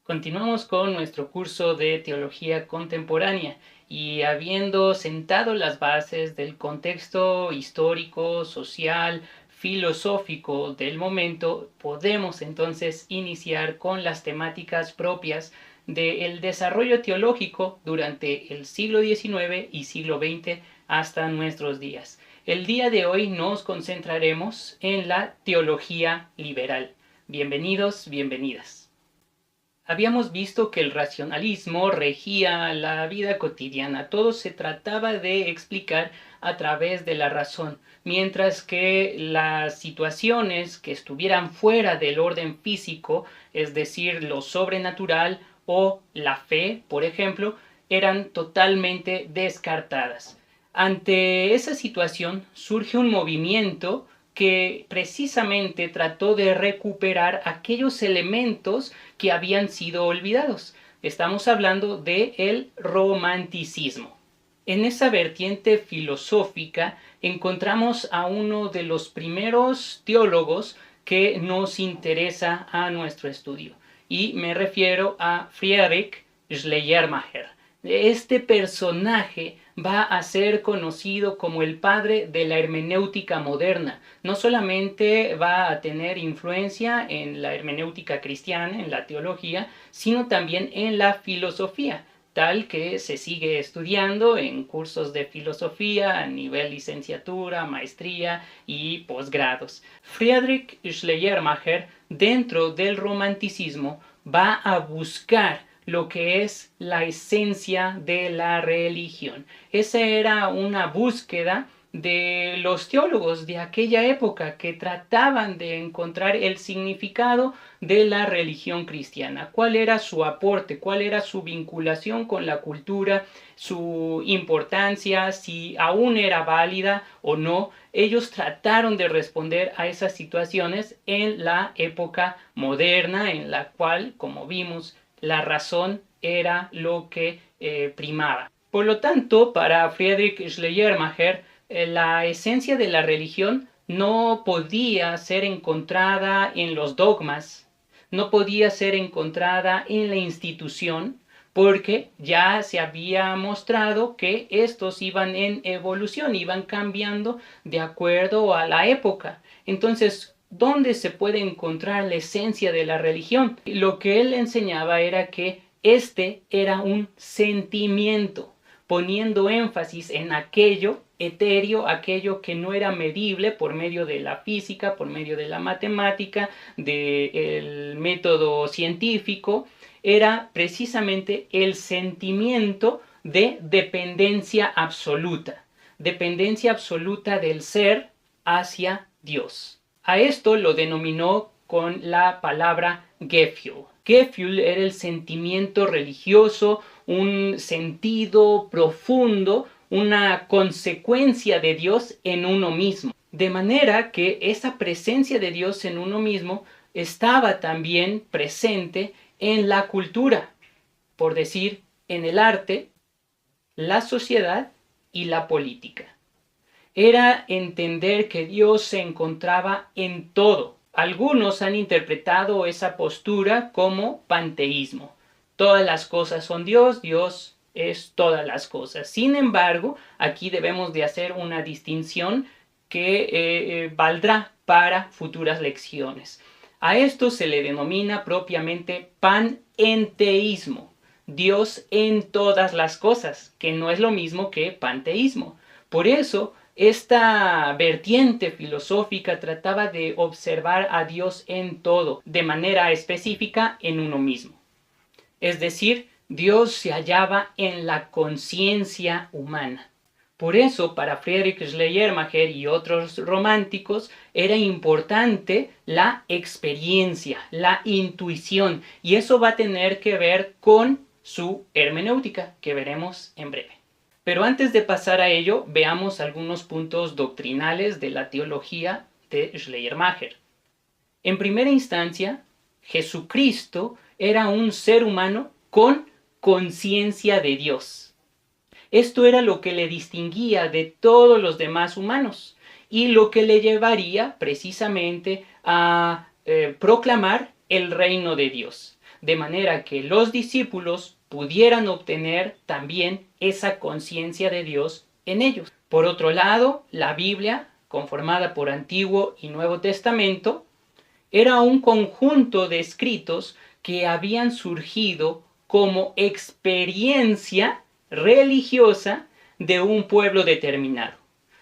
Continuamos con nuestro curso de Teología Contemporánea y habiendo sentado las bases del contexto histórico, social, filosófico del momento, podemos entonces iniciar con las temáticas propias del desarrollo teológico durante el siglo XIX y siglo XX hasta nuestros días. El día de hoy nos concentraremos en la teología liberal. Bienvenidos, bienvenidas. Habíamos visto que el racionalismo regía la vida cotidiana, todo se trataba de explicar a través de la razón, mientras que las situaciones que estuvieran fuera del orden físico, es decir, lo sobrenatural o la fe, por ejemplo, eran totalmente descartadas. Ante esa situación surge un movimiento que precisamente trató de recuperar aquellos elementos que habían sido olvidados. Estamos hablando del romanticismo. En esa vertiente filosófica encontramos a uno de los primeros teólogos que nos interesa a nuestro estudio, y me refiero a Friedrich Schleiermacher. Este personaje va a ser conocido como el padre de la hermenéutica moderna. No solamente va a tener influencia en la hermenéutica cristiana, en la teología, sino también en la filosofía, tal que se sigue estudiando en cursos de filosofía a nivel licenciatura, maestría y posgrados. Friedrich Schleiermacher, dentro del romanticismo, va a buscar lo que es la esencia de la religión. Esa era una búsqueda de los teólogos de aquella época que trataban de encontrar el significado de la religión cristiana. ¿Cuál era su aporte? ¿Cuál era su vinculación con la cultura? Su importancia, si aún era válida o no. Ellos trataron de responder a esas situaciones en la época moderna, en la cual, como vimos, la razón era lo que primaba. Por lo tanto, para Friedrich Schleiermacher, la esencia de la religión no podía ser encontrada en los dogmas, no podía ser encontrada en la institución, porque ya se había mostrado que estos iban en evolución, iban cambiando de acuerdo a la época. Entonces, ¿dónde se puede encontrar la esencia de la religión? Lo que él enseñaba era que este era un sentimiento, poniendo énfasis en aquello etéreo, aquello que no era medible por medio de la física, por medio de la matemática, del método científico, era precisamente el sentimiento de dependencia absoluta del ser hacia Dios. A esto lo denominó con la palabra Gefühl. Gefühl era el sentimiento religioso, un sentido profundo, una consecuencia de Dios en uno mismo. De manera que esa presencia de Dios en uno mismo estaba también presente en la cultura, por decir, en el arte, la sociedad y la política. Era entender que Dios se encontraba en todo. Algunos han interpretado esa postura como panteísmo. Todas las cosas son Dios, Dios es todas las cosas. Sin embargo, aquí debemos de hacer una distinción que valdrá para futuras lecciones. A esto se le denomina propiamente panenteísmo, Dios en todas las cosas, que no es lo mismo que panteísmo. Por eso, esta vertiente filosófica trataba de observar a Dios en todo, de manera específica en uno mismo. Es decir, Dios se hallaba en la conciencia humana. Por eso, para Friedrich Schleiermacher y otros románticos, era importante la experiencia, la intuición, y eso va a tener que ver con su hermenéutica, que veremos en breve. Pero antes de pasar a ello, veamos algunos puntos doctrinales de la teología de Schleiermacher. En primera instancia, Jesucristo era un ser humano con conciencia de Dios. Esto era lo que le distinguía de todos los demás humanos y lo que le llevaría precisamente a proclamar el reino de Dios. de manera que los discípulos pudieran obtener también esa conciencia de Dios en ellos. Por otro lado, la Biblia, conformada por Antiguo y Nuevo Testamento, era un conjunto de escritos que habían surgido como experiencia religiosa de un pueblo determinado.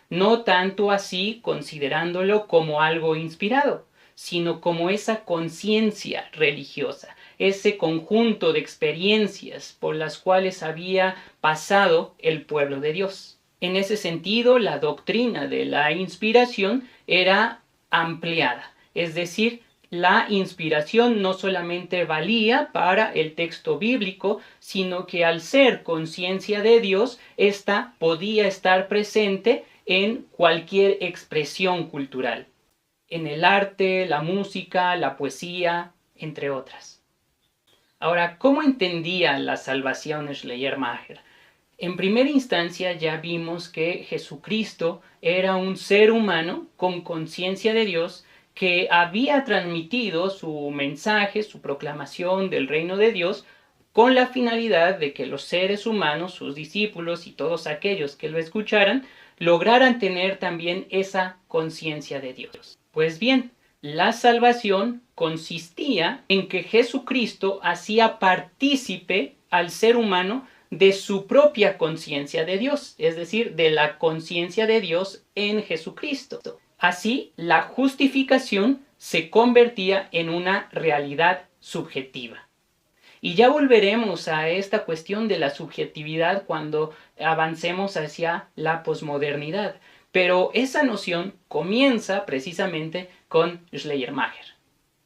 No tanto así considerándolo como algo inspirado, sino como esa conciencia religiosa, ese conjunto de experiencias por las cuales había pasado el pueblo de Dios. En ese sentido, la doctrina de la inspiración era ampliada, es decir, la inspiración no solamente valía para el texto bíblico, sino que al ser conciencia de Dios, ésta podía estar presente en cualquier expresión cultural, en el arte, la música, la poesía, entre otras. Ahora, ¿cómo entendía la salvación Schleiermacher? En primera instancia ya vimos que Jesucristo era un ser humano con conciencia de Dios que había transmitido su mensaje, su proclamación del reino de Dios, con la finalidad de que los seres humanos, sus discípulos y todos aquellos que lo escucharan, lograran tener también esa conciencia de Dios. Pues bien, la salvación consistía en que Jesucristo hacía partícipe al ser humano de su propia conciencia de Dios, es decir, de la conciencia de Dios en Jesucristo. Así, la justificación se convertía en una realidad subjetiva. Y ya volveremos a esta cuestión de la subjetividad cuando avancemos hacia la posmodernidad. Pero esa noción comienza precisamente con Schleiermacher.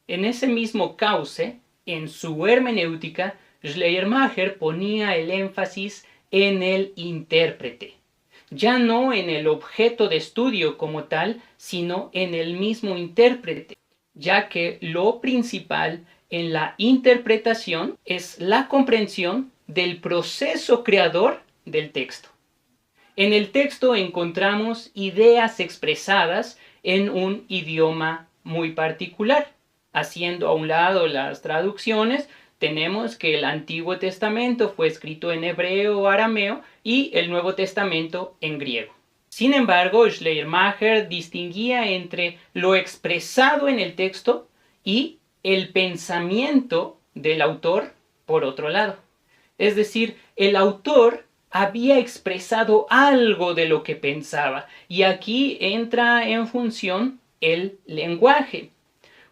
En ese mismo cauce, en su hermenéutica, Schleiermacher ponía el énfasis en el intérprete, ya no en el objeto de estudio como tal, sino en el mismo intérprete, ya que lo principal en la interpretación es la comprensión del proceso creador del texto. En el texto encontramos ideas expresadas en un idioma muy particular. Haciendo a un lado las traducciones, tenemos que el Antiguo Testamento fue escrito en hebreo o arameo y el Nuevo Testamento en griego. Sin embargo, Schleiermacher distinguía entre lo expresado en el texto y el pensamiento del autor por otro lado. Es decir, el autor había expresado algo de lo que pensaba y aquí entra en función el lenguaje.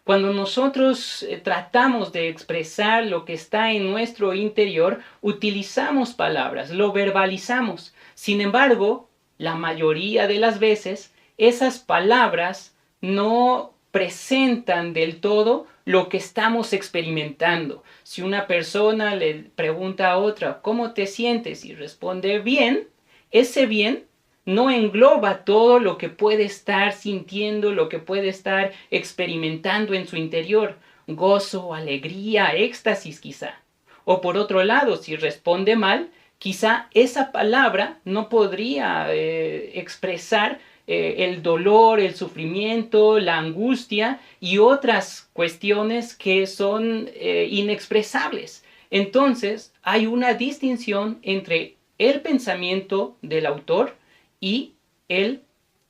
Cuando nosotros tratamos de expresar lo que está en nuestro interior, utilizamos palabras, lo verbalizamos. Sin embargo, la mayoría de las veces, esas palabras no presentan del todo lo que estamos experimentando. Si una persona le pregunta a otra, ¿cómo te sientes? Y responde bien, ese bien no engloba todo lo que puede estar sintiendo, lo que puede estar experimentando en su interior. Gozo, alegría, éxtasis quizá. O por otro lado, si responde mal, quizá esa palabra no podría expresar el dolor, el sufrimiento, la angustia y otras cuestiones que son inexpresables. Entonces, hay una distinción entre el pensamiento del autor y el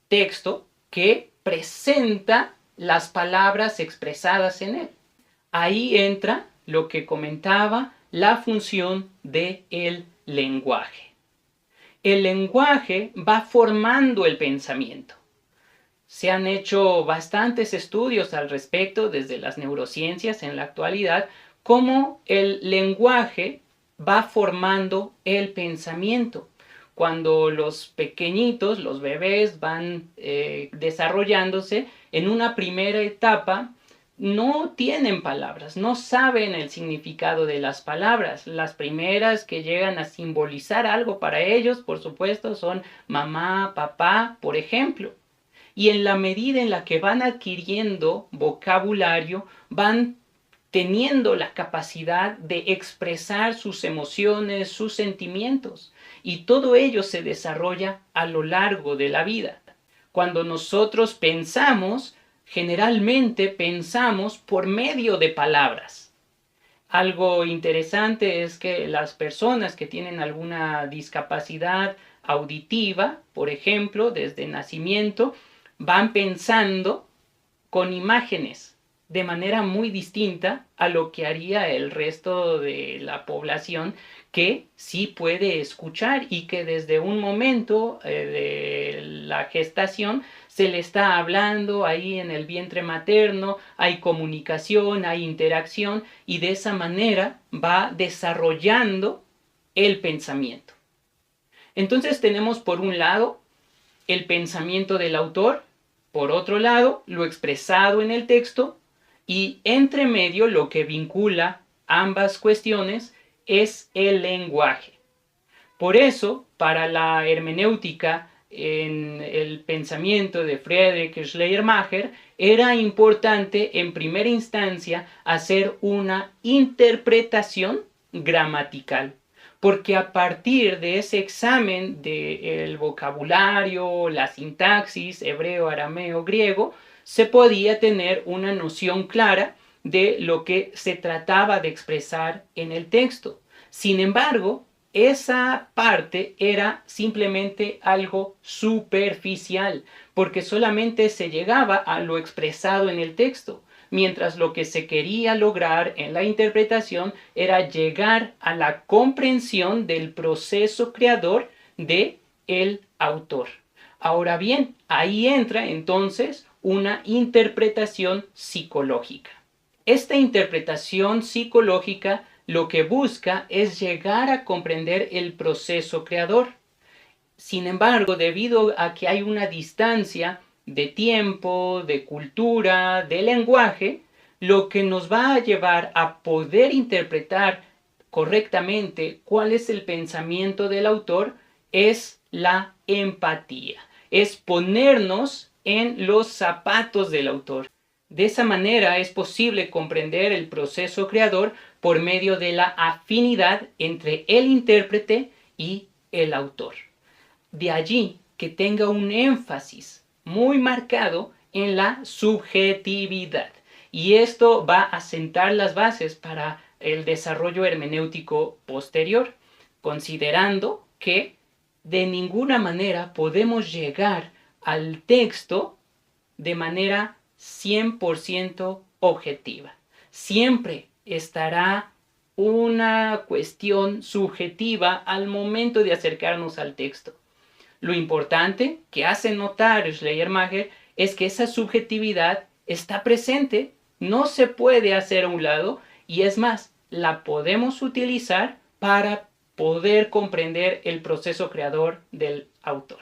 texto que presenta las palabras expresadas en él. Ahí entra lo que comentaba, la función del lenguaje. El lenguaje va formando el pensamiento. Se han hecho bastantes estudios al respecto desde las neurociencias en la actualidad, cómo el lenguaje va formando el pensamiento. Cuando los pequeñitos, los bebés, van desarrollándose, en una primera etapa no tienen palabras, no saben el significado de las palabras. Las primeras que llegan a simbolizar algo para ellos, por supuesto, son mamá, papá, por ejemplo. Y en la medida en la que van adquiriendo vocabulario, van teniendo la capacidad de expresar sus emociones, sus sentimientos. Y todo ello se desarrolla a lo largo de la vida. Cuando nosotros pensamos, generalmente pensamos por medio de palabras. Algo interesante es que las personas que tienen alguna discapacidad auditiva, por ejemplo, desde nacimiento, van pensando con imágenes de manera muy distinta a lo que haría el resto de la población que sí puede escuchar y que desde un momento de la gestación se le está hablando ahí en el vientre materno, hay comunicación, hay interacción y de esa manera va desarrollando el pensamiento. Entonces tenemos por un lado el pensamiento del autor, por otro lado lo expresado en el texto y entre medio lo que vincula ambas cuestiones es el lenguaje. Por eso, para la hermenéutica en el pensamiento de Friedrich Schleiermacher, era importante en primera instancia hacer una interpretación gramatical, porque a partir de ese examen del vocabulario, la sintaxis, hebreo, arameo, griego, se podía tener una noción clara de lo que se trataba de expresar en el texto. Sin embargo, esa parte era simplemente algo superficial, porque solamente se llegaba a lo expresado en el texto, mientras lo que se quería lograr en la interpretación era llegar a la comprensión del proceso creador de el autor. Ahora bien, ahí entra entonces una interpretación psicológica. Esta interpretación psicológica lo que busca es llegar a comprender el proceso creador. Sin embargo, debido a que hay una distancia de tiempo, de cultura, de lenguaje, lo que nos va a llevar a poder interpretar correctamente cuál es el pensamiento del autor es la empatía, es ponernos en los zapatos del autor. De esa manera es posible comprender el proceso creador por medio de la afinidad entre el intérprete y el autor. De allí que tenga un énfasis muy marcado en la subjetividad. Y esto va a sentar las bases para el desarrollo hermenéutico posterior, considerando que de ninguna manera podemos llegar al texto de manera 100% objetiva. Siempre estará una cuestión subjetiva al momento de acercarnos al texto. Lo importante que hace notar Schleiermacher es que esa subjetividad está presente, no se puede hacer a un lado y es más, la podemos utilizar para poder comprender el proceso creador del autor.